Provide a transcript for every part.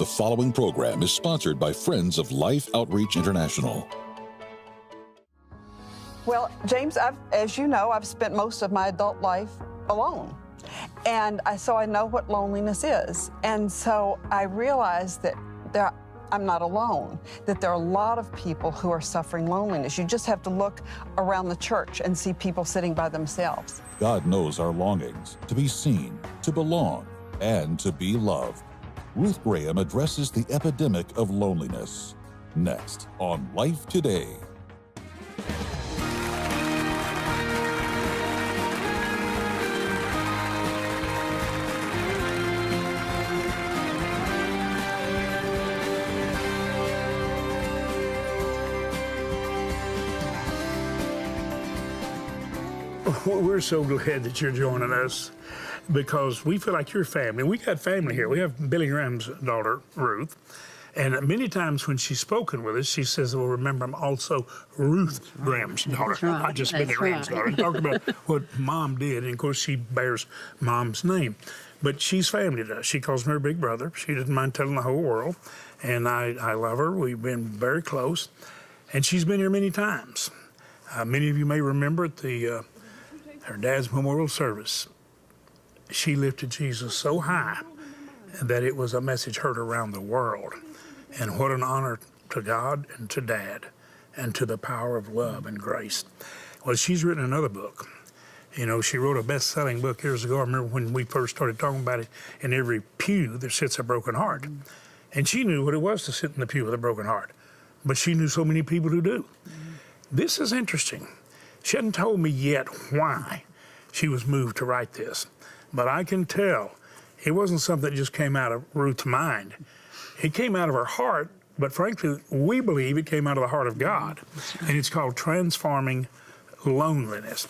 The following program is sponsored by Friends of Life Outreach International. Well, James, as you know, I've spent most of my adult life alone. And so I know what loneliness is. And so I realized that I'm not alone, that there are a lot of people who are suffering loneliness. You just have to look around the church and see people sitting by themselves. God knows our longings to be seen, to belong, and to be loved. Ruth Graham addresses the epidemic of loneliness. Next on Life Today. We're so glad that you're joining us because we feel like you're family. We got family here. We have Billy Graham's daughter, Ruth, and many times when she's spoken with us, she says, well, remember, I'm also Ruth Graham's daughter, That's right. not just Billy Graham's daughter. And talked about what Mom did, and of course, she bears Mom's name. But she's family to us. She calls me her big brother. She doesn't mind telling the whole world, and I love her. We've been very close, and she's been here many times. Many of you may remember at her dad's memorial service, she lifted Jesus so high that it was a message heard around the world. And what an honor to God and to Dad and to the power of love and grace. Well, she's written another book. You know, she wrote a best-selling book years ago. I remember when we first started talking about it, in every pew there sits a broken heart. And she knew what it was to sit in the pew with a broken heart. But she knew so many people who do. This is interesting. She hadn't told me yet why she was moved to write this, but I can tell it wasn't something that just came out of Ruth's mind. It came out of her heart, but frankly, we believe it came out of the heart of God, and it's called Transforming Loneliness,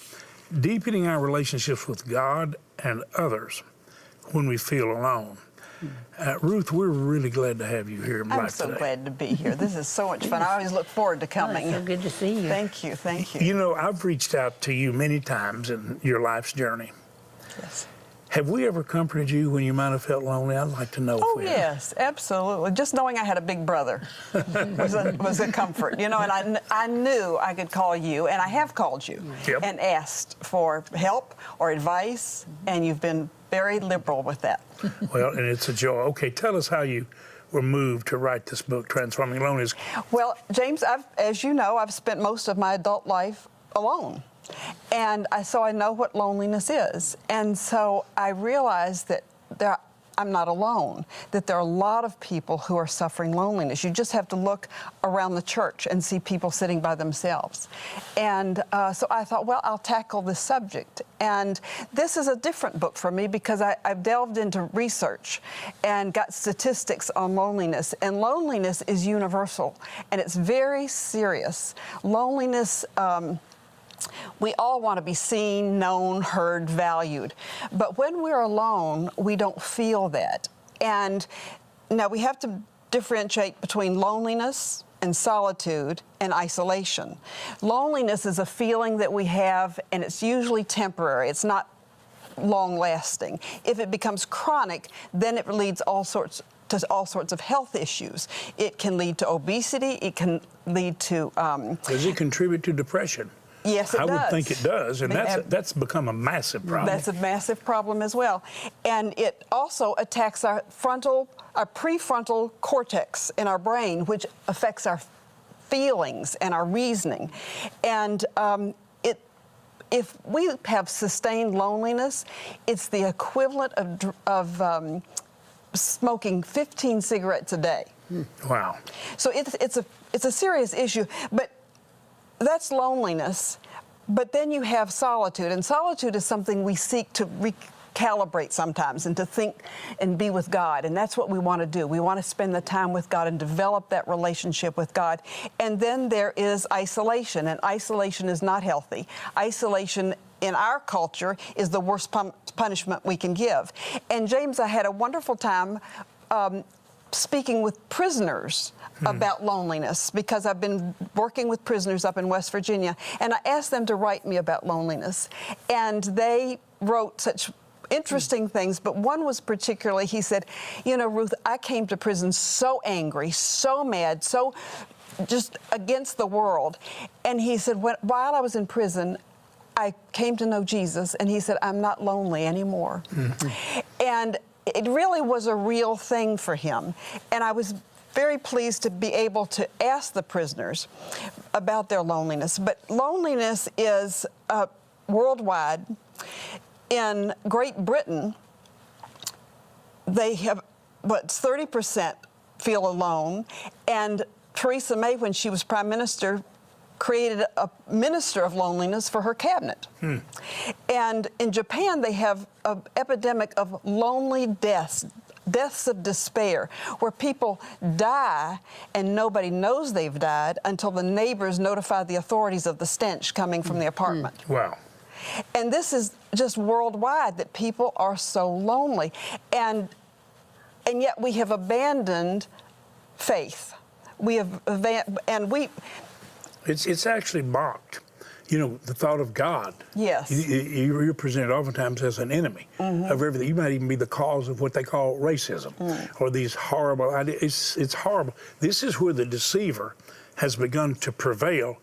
deepening our relationships with God and others when we feel alone. Ruth, we're really glad to have you here in I'm Life so Today. glad to be here. This is so much fun. I always look forward to coming. Oh, it's so good to see you. Thank you, thank you. You know, I've reached out to you many times in your life's journey. Yes. Have we ever comforted you when you might have felt lonely? I'd like to know if Oh, we have. yes, absolutely. Just knowing I had a big brother was a comfort, you know, and I knew I could call you, and I have called you, Yep. and asked for help or advice, and you've been very liberal with that. Well, and it's a joy. Okay, tell us how you were moved to write this book, Transforming Loneliness. Well, James, as you know, I've spent most of my adult life alone. And so I know what loneliness is. And so I realized that I'm not alone, that there are a lot of people who are suffering loneliness. You just have to look around the church and see people sitting by themselves. And so I thought, well, I'll tackle this subject. And this is a different book for me because I've delved into research and got statistics on loneliness. And loneliness is universal, and it's very serious. Loneliness, we all want to be seen, known, heard, valued. But when we're alone, we don't feel that. And now we have to differentiate between loneliness and solitude and isolation. Loneliness is a feeling that we have, and it's usually temporary. It's not long-lasting. If it becomes chronic, then it leads to all sorts of health issues. It can lead to obesity. It can lead to... Does it contribute to depression? Yes, it does. I would think it does, and that's become a massive problem. That's a massive problem as well. And it also attacks our prefrontal cortex in our brain, which affects our feelings and our reasoning. And if we have sustained loneliness, it's the equivalent of smoking 15 cigarettes a day. Wow. So it's a serious issue, but that's loneliness. But then you have solitude, and solitude is something we seek to recalibrate sometimes and to think and be with God, and that's what we want to do. We want to spend the time with God and develop that relationship with God. And then there is isolation, and isolation is not healthy. Isolation in our culture is the worst punishment we can give. And James, I had a wonderful time speaking with prisoners about loneliness, because I've been working with prisoners up in West Virginia, and I asked them to write me about loneliness. And they wrote such interesting things, but one was particularly, he said, you know, Ruth, I came to prison so angry, so mad, so just against the world. And he said, while I was in prison, I came to know Jesus, and he said, I'm not lonely anymore. Mm-hmm. And it really was a real thing for him. And I was very pleased to be able to ask the prisoners about their loneliness. But loneliness is worldwide. In Great Britain, they have, 30% feel alone. And Theresa May, when she was Prime Minister, created a minister of loneliness for her cabinet. And in Japan, they have an epidemic of lonely deaths, deaths of despair, where people die and nobody knows they've died until the neighbors notify the authorities of the stench coming from the apartment. Wow. And this is just worldwide, that people are so lonely. And yet we have abandoned faith. We have, It's actually mocked. You know, the thought of God. Yes. You're presented oftentimes as an enemy of everything. You might even be the cause of what they call racism or these horrible ideas. It's horrible. This is where the deceiver has begun to prevail,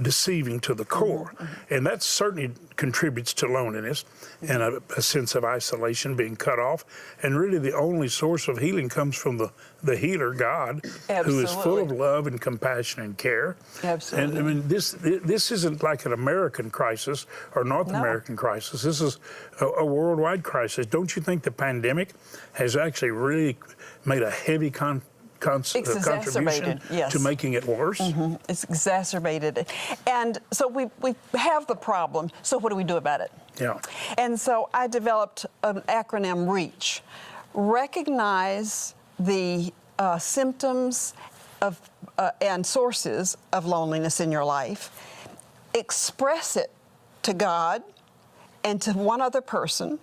deceiving to the core. And that certainly contributes to loneliness and a sense of isolation, being cut off. And really the only source of healing comes from the healer, God, who is full of love and compassion and care. Absolutely. And I mean, this isn't like an American crisis or North American crisis. This is a worldwide crisis. Don't you think the pandemic has actually really made a heavy contribution to making it worse? It's exacerbated it. And so we have the problem, so what do we do about it? Yeah. And so I developed an acronym, REACH. Recognize the symptoms of and sources of loneliness in your life. Express it to God and to one other person.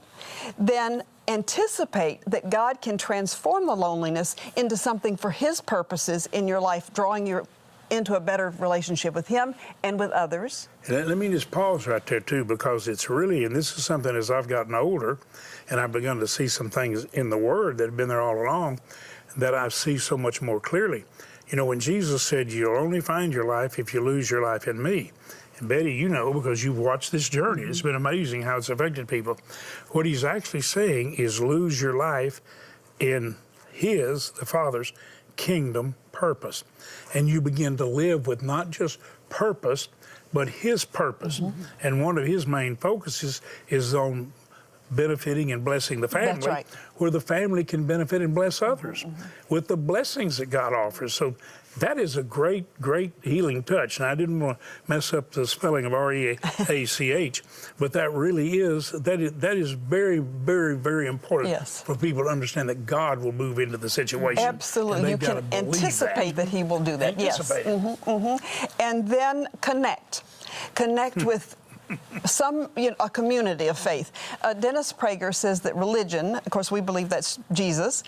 Then anticipate that God can transform the loneliness into something for His purposes in your life, drawing you into a better relationship with Him and with others. And let me just pause right there, too, because it's really, and this is something as I've gotten older, and I've begun to see some things in the Word that have been there all along, that I see so much more clearly. You know, when Jesus said, you'll only find your life if you lose your life in me. And Betty, you know, because you've watched this journey, it's been amazing how it's affected people. What he's actually saying is lose your life in his, the Father's, kingdom purpose. And you begin to live with not just purpose, but his purpose. And one of his main focuses is on benefiting and blessing the family. That's right. Where the family can benefit and bless others with the blessings that God offers. So that is a great, great healing touch. And I didn't want to mess up the spelling of R-E-A-C-H, but that really is, that is very, very, very important for people to understand that God will move into the situation. Absolutely. You can anticipate that He will do that. Anticipate it. And then connect with a community of faith. Dennis Prager says that religion, of course we believe that's Jesus,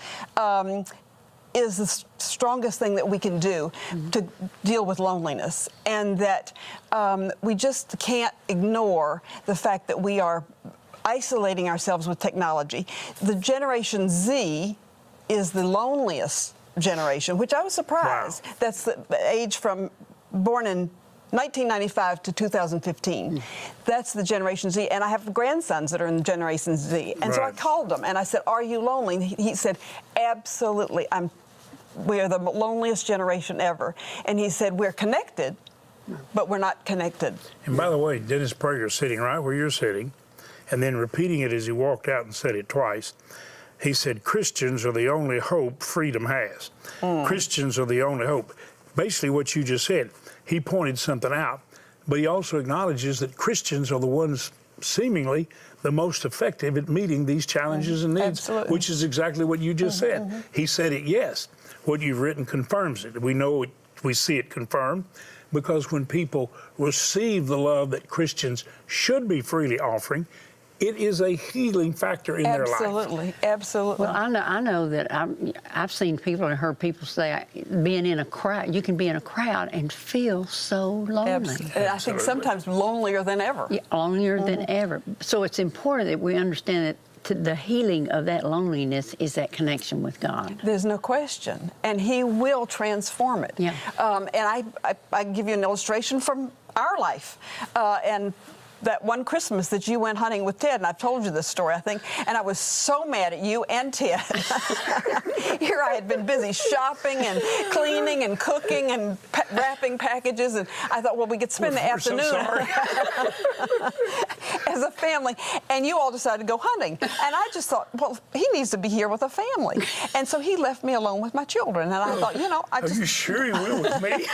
is the strongest thing that we can do to deal with loneliness, and that we just can't ignore the fact that we are isolating ourselves with technology. The Generation Z is the loneliest generation, which I was surprised. Wow. That's the age from born in 1995 to 2015. That's the Generation Z. And I have grandsons that are in Generation Z. And so I called them and I said, are you lonely? He said, absolutely. We are the loneliest generation ever. And he said, we're connected, but we're not connected. And by the way, Dennis Prager sitting right where you're sitting, and then repeating it as he walked out and said it twice. He said, Christians are the only hope freedom has. Christians are the only hope. Basically what you just said. He pointed something out, but he also acknowledges that Christians are the ones seemingly the most effective at meeting these challenges and needs, which is exactly what you just said. He said it, yes. What you've written confirms it. We know it, we see it confirmed, because when people receive the love that Christians should be freely offering, it is a healing factor in their life. Absolutely, absolutely. Well, I know that I've seen people and heard people say, being in a crowd, you can be in a crowd and feel so lonely. Absolutely. I think sometimes lonelier than ever. Yeah, lonelier than ever. So it's important that we understand that the healing of that loneliness is that connection with God. There's no question, and He will transform it. Yeah. And I give you an illustration from our life, and that one Christmas that you went hunting with Ted, and I've told you this story, I think, and I was so mad at you and Ted. Here I had been busy shopping and cleaning and cooking and wrapping packages, and I thought, well, we could spend the afternoon as a family, and you all decided to go hunting. And I just thought, well, he needs to be here with a family. And so he left me alone with my children, and I thought, you know, I just... Are you sure he will with me?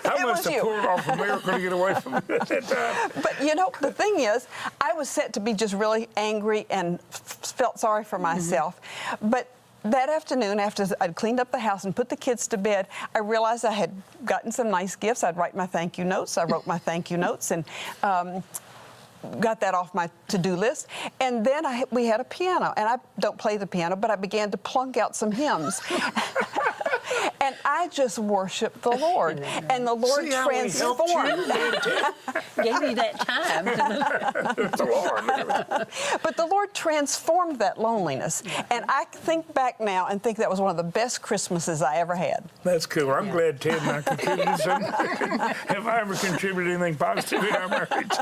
I must have pulled off a miracle to get away from it at that time. But, you know, the thing is, I was set to be just really angry and felt sorry for myself. But that afternoon, after I'd cleaned up the house and put the kids to bed, I realized I had gotten some nice gifts. I'd write my thank you notes. I wrote my thank you notes and got that off my to-do list. And then we had a piano. And I don't play the piano, but I began to plunk out some hymns. And I just worshiped the Lord. And the Lord transformed. Gave me that time. The Lord. But the Lord transformed that loneliness. And I think back now and think that was one of the best Christmases I ever had. That's cool. I'm glad Ted and I contributed something. Have I ever contributed anything positive in our marriage?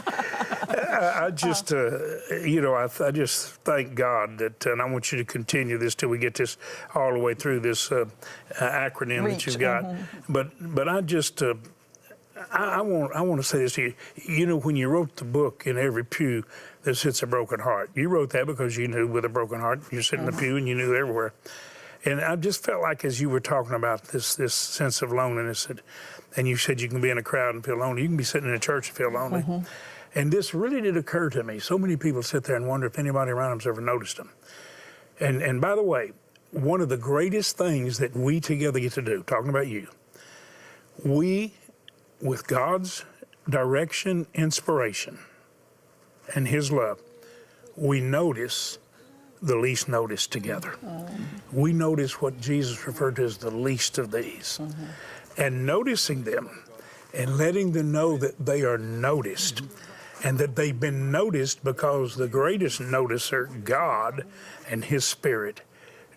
I just, you know, I just thank God that, and I want you to continue this till we get this all the way through this acronym that you've got. But I just, I want to say this to you. You know, when you wrote the book, In Every Pew There Sits a Broken Heart, you wrote that because you knew with a broken heart, you sit in the pew and you knew everywhere. And I just felt like as you were talking about this sense of loneliness, and you said you can be in a crowd and feel lonely, you can be sitting in a church and feel lonely. And this really did occur to me. So many people sit there and wonder if anybody around them's ever noticed them. And by the way, one of the greatest things that we together get to do, talking about you, we, with God's direction, inspiration, and His love, we notice the least noticed together. We notice what Jesus referred to as the least of these. And noticing them and letting them know that they are noticed and that they've been noticed because the greatest noticer, God and His Spirit,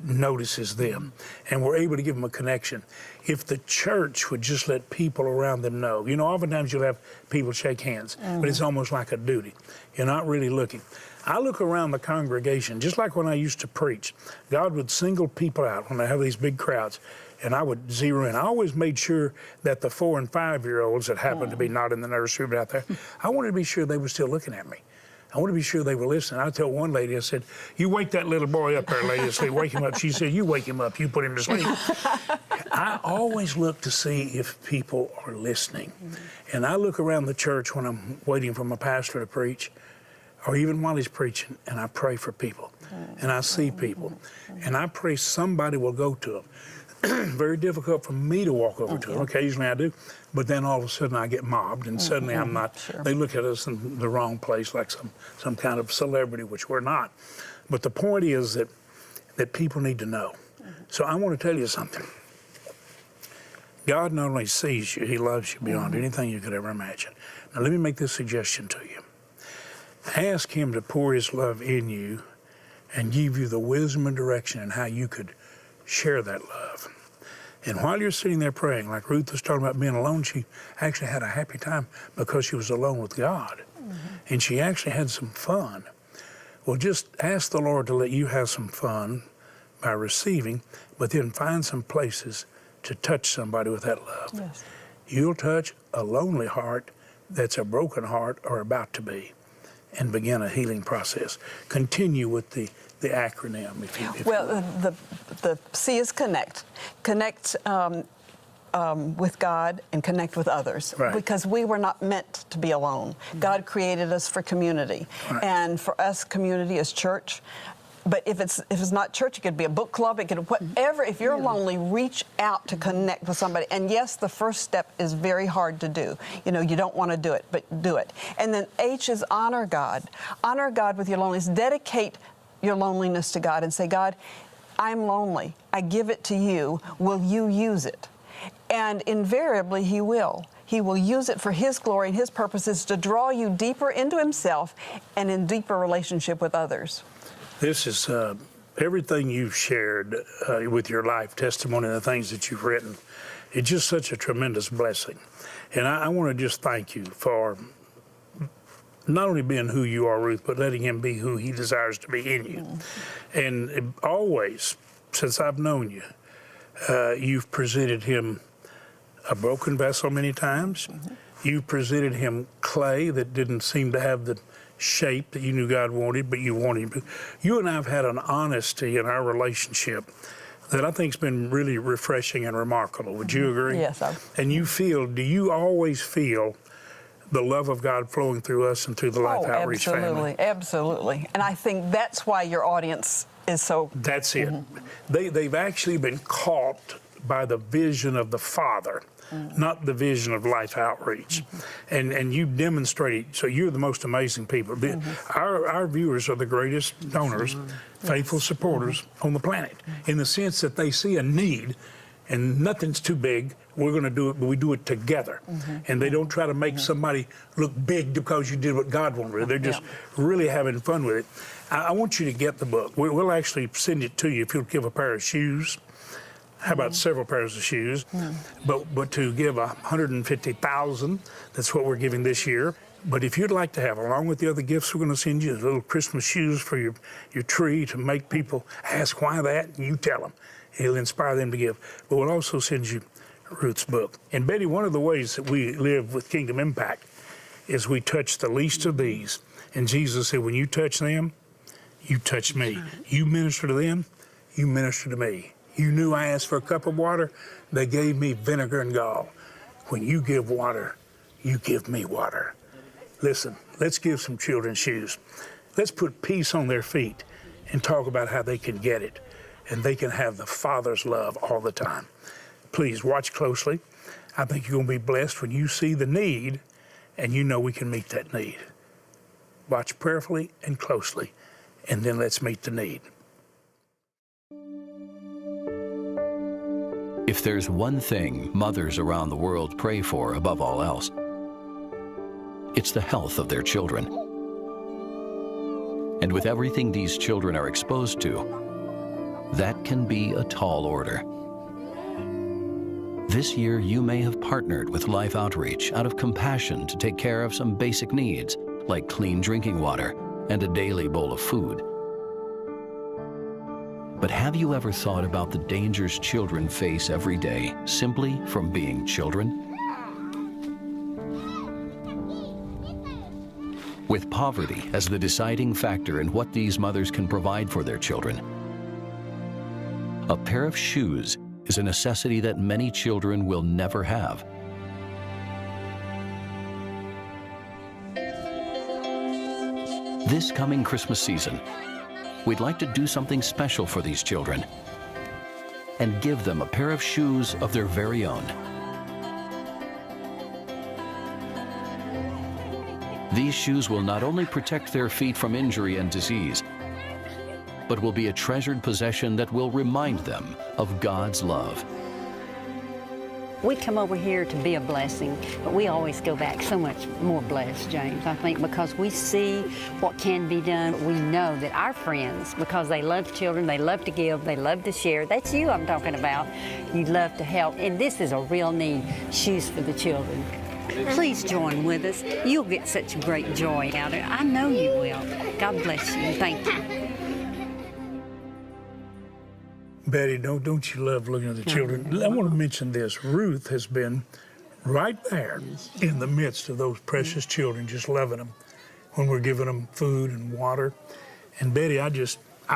notices them, and we're able to give them a connection. If the church would just let people around them know, you know, oftentimes you'll have people shake hands, but it's almost like a duty. You're not really looking. I look around the congregation, just like when I used to preach. God would single people out when I have these big crowds, and I would zero in. I always made sure that the 4- and 5-year-olds that happened to be not in the nursery but out there, I wanted to be sure they were still looking at me. I want to be sure they were listening. I tell one lady, I said, you wake that little boy up there, lady, asleep, wake him up. She said, you wake him up, you put him to sleep. I always look to see if people are listening. And I look around the church when I'm waiting for my pastor to preach, or even while he's preaching, and I pray for people. And I see people. And I pray somebody will go to them. Very difficult for me to walk over to them. Occasionally I do. But then all of a sudden I get mobbed, and suddenly I'm not, they look at us in the wrong place like some kind of celebrity, which we're not. But the point is that people need to know. So I want to tell you something. God not only sees you, He loves you beyond anything you could ever imagine. Now let me make this suggestion to you. Ask Him to pour His love in you and give you the wisdom and direction in how you could share that love. And while you're sitting there praying, like Ruth was talking about being alone, she actually had a happy time because she was alone with God. And she actually had some fun. Well, just ask the Lord to let you have some fun by receiving, but then find some places to touch somebody with that love. Yes. You'll touch a lonely heart that's a broken heart or about to be, and begin a healing process. Continue with the acronym, if you Well, the C is connect. Connect with God and connect with others. Right. Because we were not meant to be alone. God created us for community. Right. And for us, community is church. But if it's not church, it could be a book club, it could whatever. If you're lonely, reach out to connect with somebody. And yes, the first step is very hard to do. You know, you don't want to do it, but do it. And then H is honor God. Honor God with your loneliness. Dedicate your loneliness to God and say, God, I'm lonely. I give it to you. Will you use it? And invariably, He will. He will use it for His glory and His purposes to draw you deeper into Himself and in deeper relationship with others. This is everything you've shared with your life testimony and the things that you've written. It's just such a tremendous blessing. And I want to just thank you for not only being who you are, Ruth, but letting Him be who He desires to be in you. And always, since I've known you, you've presented Him a broken vessel many times. You've presented Him clay that didn't seem to have the shape that you knew God wanted, but you wanted Him. You and I have had an honesty in our relationship that I think has been really refreshing and remarkable. Would you agree? Yes. And do you always feel the love of God flowing through us and through the Life Outreach family? Absolutely. And I think that's why your audience is so... That's it. They've actually been caught by the vision of the Father, not the vision of Life Outreach. And you demonstrate, so you're the most amazing people. Our viewers are the greatest donors, faithful supporters on the planet, in the sense that they see a need and nothing's too big. We're going to do it, but we do it together. And they don't try to make somebody look big because you did what God wanted. They're just really having fun with it. I want you to get the book. We'll actually send it to you if you'll give a pair of shoes. How about several pairs of shoes? But to give $150,000, that's what we're giving this year. But if you'd like to have, along with the other gifts we're going to send you, little Christmas shoes for your tree to make people ask why that, and you tell them. It'll inspire them to give. But we'll also send you Ruth's book. And Betty, one of the ways that we live with Kingdom Impact is we touch the least of these. And Jesus said, when you touch them, you touch me. You minister to them, you minister to me. You knew I asked for a cup of water, they gave me vinegar and gall. When you give water, you give me water. Listen, let's give some children shoes. Let's put peace on their feet and talk about how they can get it and they can have the Father's love all the time. Please watch closely. I think you're going to be blessed when you see the need and you know we can meet that need. Watch prayerfully and closely, and then let's meet the need. If there's one thing mothers around the world pray for above all else, it's the health of their children. And with everything these children are exposed to, that can be a tall order. This year, you may have partnered with Life Outreach out of compassion to take care of some basic needs, like clean drinking water and a daily bowl of food. But have you ever thought about the dangers children face every day simply from being children? With poverty as the deciding factor in what these mothers can provide for their children, a pair of shoes is a necessity that many children will never have. This coming Christmas season, we'd like to do something special for these children and give them a pair of shoes of their very own. These shoes will not only protect their feet from injury and disease, but will be a treasured possession that will remind them of God's love. We come over here to be a blessing, but we always go back so much more blessed, James, I think, because we see what can be done. We know that our friends, because they love children, they love to give, they love to share. That's you I'm talking about. You love to help, and this is a real need, shoes for the children. Please join with us. You'll get such great joy out of it. I know you will. God bless you, and thank you. Betty, don't you love looking at the children? I want to mention this. Ruth has been right there in the midst of those precious children, just loving them when we're giving them food and water. And Betty, I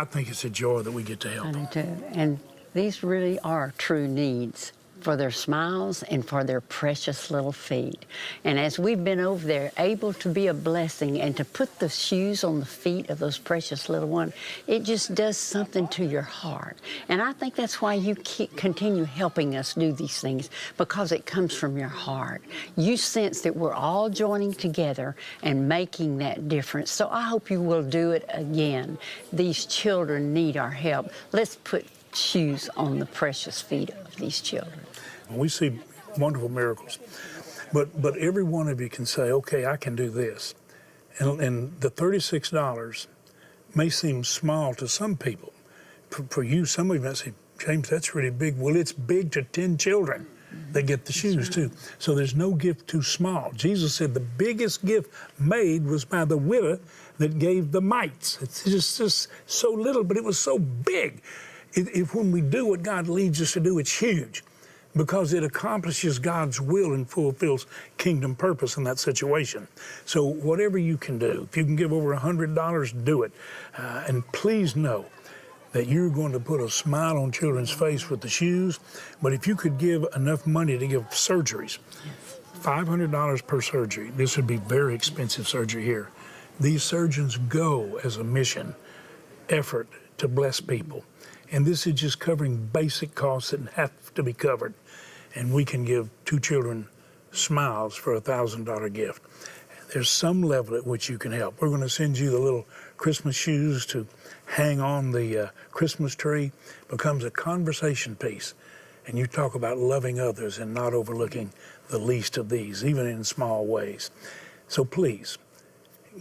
think it's a joy that we get to help them. I do too. And these really are true needs for their smiles and for their precious little feet. And as we've been over there, able to be a blessing and to put the shoes on the feet of those precious little ones, it just does something to your heart. And I think that's why you continue helping us do these things, because it comes from your heart. You sense that we're all joining together and making that difference. So I hope you will do it again. These children need our help. Let's put shoes on the precious feet of these children. We see wonderful miracles. But every one of you can say, okay, I can do this. And the $36 may seem small to some people. For you, some of you might say, James, that's really big. Well, it's big to 10 children. They get the shoes too. So there's no gift too small. Jesus said the biggest gift made was by the widow that gave the mites. It's just so little, but it was so big. If when we do what God leads us to do, it's huge, because it accomplishes God's will and fulfills kingdom purpose in that situation. So whatever you can do, if you can give over $100, do it. And please know that you're going to put a smile on children's face with the shoes. But if you could give enough money to give surgeries, $500 per surgery, this would be very expensive surgery here. These surgeons go as a mission effort to bless people. And this is just covering basic costs that have to be covered. And we can give 2 children smiles for a $1,000 gift. There's some level at which you can help. We're going to send you the little Christmas shoes to hang on the Christmas tree. Becomes a conversation piece. And you talk about loving others and not overlooking the least of these, even in small ways. So please,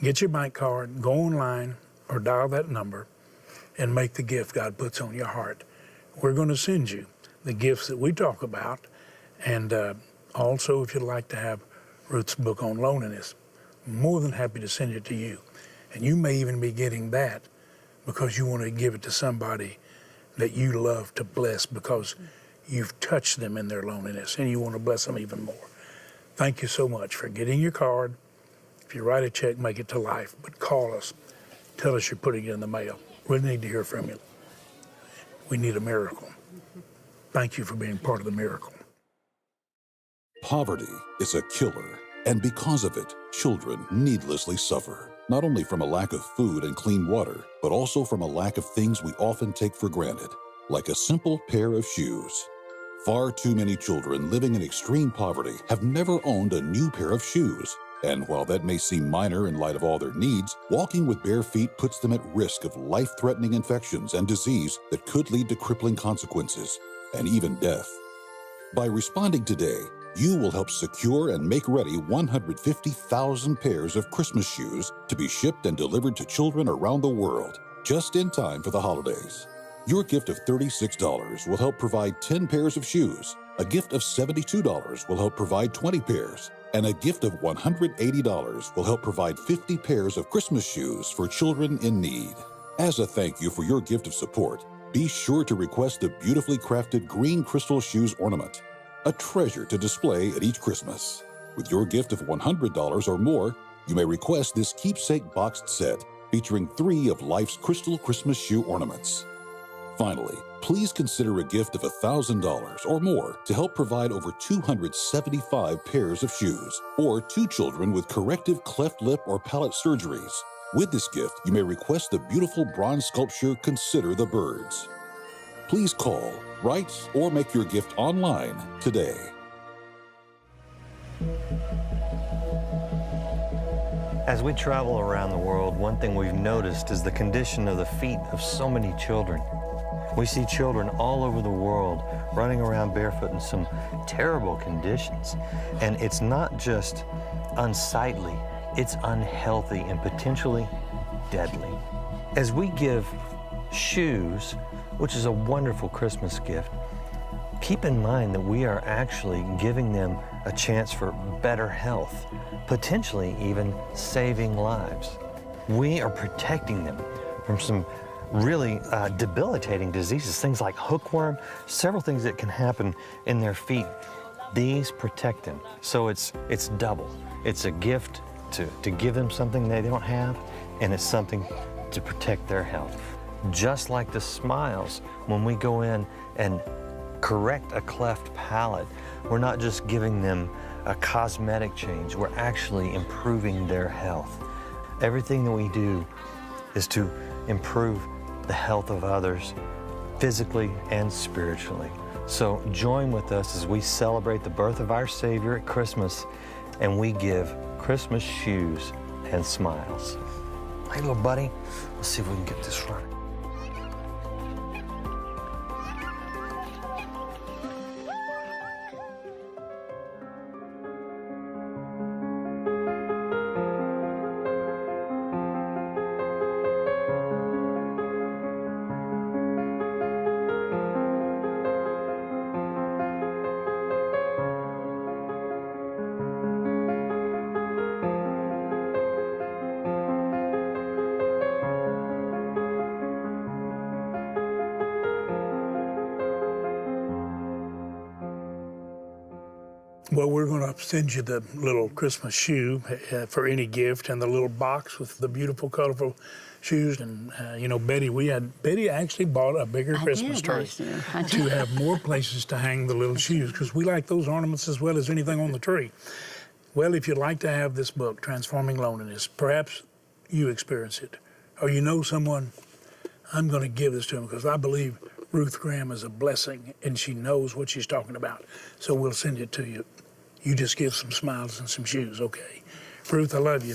get your bank card, go online, or dial that number, and make the gift God puts on your heart. We're going to send you the gifts that we talk about, and also if you'd like to have Ruth's book on loneliness, more than happy to send it to you. And you may even be getting that because you want to give it to somebody that you love to bless, because you've touched them in their loneliness and you want to bless them even more. Thank you so much for getting your card. If you write a check, make it to Life, but call us. Tell us you're putting it in the mail. We need to hear from you. We need a miracle. Thank you for being part of the miracle. Poverty is a killer, and because of it, children needlessly suffer, not only from a lack of food and clean water, but also from a lack of things we often take for granted, like a simple pair of shoes. Far too many children living in extreme poverty have never owned a new pair of shoes. And while that may seem minor in light of all their needs, walking with bare feet puts them at risk of life-threatening infections and disease that could lead to crippling consequences and even death. By responding today, you will help secure and make ready 150,000 pairs of Christmas shoes to be shipped and delivered to children around the world, just in time for the holidays. Your gift of $36 will help provide 10 pairs of shoes. A gift of $72 will help provide 20 pairs. And a gift of $180 will help provide 50 pairs of Christmas shoes for children in need. As a thank you for your gift of support, be sure to request the beautifully crafted green crystal shoes ornament, a treasure to display at each Christmas. With your gift of $100 or more, you may request this keepsake boxed set featuring 3 of Life's crystal Christmas shoe ornaments. Finally, please consider a gift of $1,000 or more to help provide over 275 pairs of shoes, or 2 children with corrective cleft lip or palate surgeries. With this gift, you may request the beautiful bronze sculpture Consider the Birds. Please call, write, or make your gift online today. As we travel around the world, one thing we've noticed is the condition of the feet of so many children. We see children all over the world running around barefoot in some terrible conditions. And it's not just unsightly, it's unhealthy and potentially deadly. As we give shoes, which is a wonderful Christmas gift, keep in mind that we are actually giving them a chance for better health, potentially even saving lives. We are protecting them from some really debilitating diseases, things like hookworm, several things that can happen in their feet. These protect them. So it's double. It's a gift to give them something they don't have, and it's something to protect their health. Just like the smiles, when we go in and correct a cleft palate, we're not just giving them a cosmetic change, we're actually improving their health. Everything that we do is to improve the health of others, physically and spiritually. So join with us as we celebrate the birth of our Savior at Christmas, and we give Christmas shoes and smiles. Hey, little buddy, let's see if we can get this running. Well, we're going to send you the little Christmas shoe for any gift, and the little box with the beautiful, colorful shoes. And you know, Betty actually bought a bigger Christmas tree to have more places to hang the little shoes, because we like those ornaments as well as anything on the tree. Well, if you'd like to have this book, Transforming Loneliness, perhaps you experience it, or you know someone, I'm going to give this to them because I believe Ruth Graham is a blessing and she knows what she's talking about. So we'll send it to you. You just give some smiles and some shoes, okay? Ruth, I love you.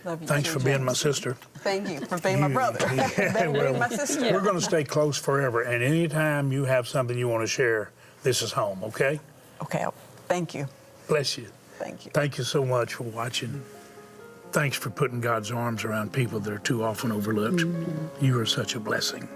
Love you Thanks too, for being James. my sister. Thank you for being my brother. Being my sister. We're going to stay close forever, and anytime you have something you want to share, this is home, okay? Okay, thank you. Bless you. Thank you. Thank you so much for watching. Thanks for putting God's arms around people that are too often overlooked. Mm-hmm. You are such a blessing.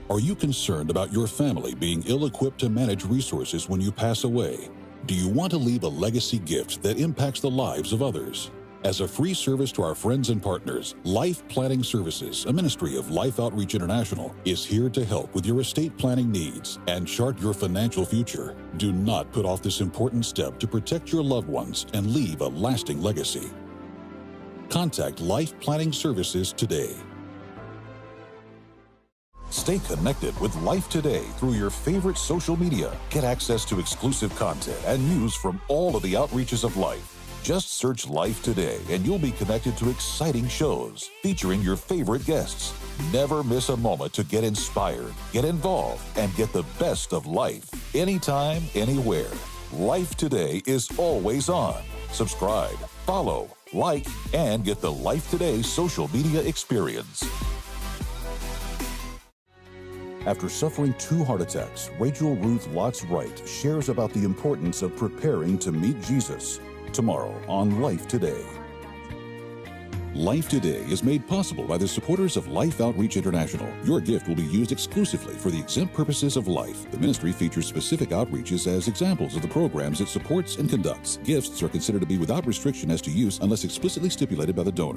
Are you concerned about your family being ill-equipped to manage resources when you pass away? Do you want to leave a legacy gift that impacts the lives of others? As a free service to our friends and partners, Life Planning Services, a ministry of Life Outreach International, is here to help with your estate planning needs and chart your financial future. Do not put off this important step to protect your loved ones and leave a lasting legacy. Contact Life Planning Services today. Stay connected with Life Today through your favorite social media. Get access to exclusive content and news from all of the outreaches of Life. Just search Life Today and you'll be connected to exciting shows featuring your favorite guests. Never miss a moment to get inspired, get involved, and get the best of life. Anytime, anywhere. Life Today is always on. Subscribe, follow, like, and get the Life Today social media experience. After suffering 2 heart attacks, Rachel Ruth Lotz Wright shares about the importance of preparing to meet Jesus. Tomorrow on Life Today. Life Today is made possible by the supporters of Life Outreach International. Your gift will be used exclusively for the exempt purposes of Life. The ministry features specific outreaches as examples of the programs it supports and conducts. Gifts are considered to be without restriction as to use unless explicitly stipulated by the donor.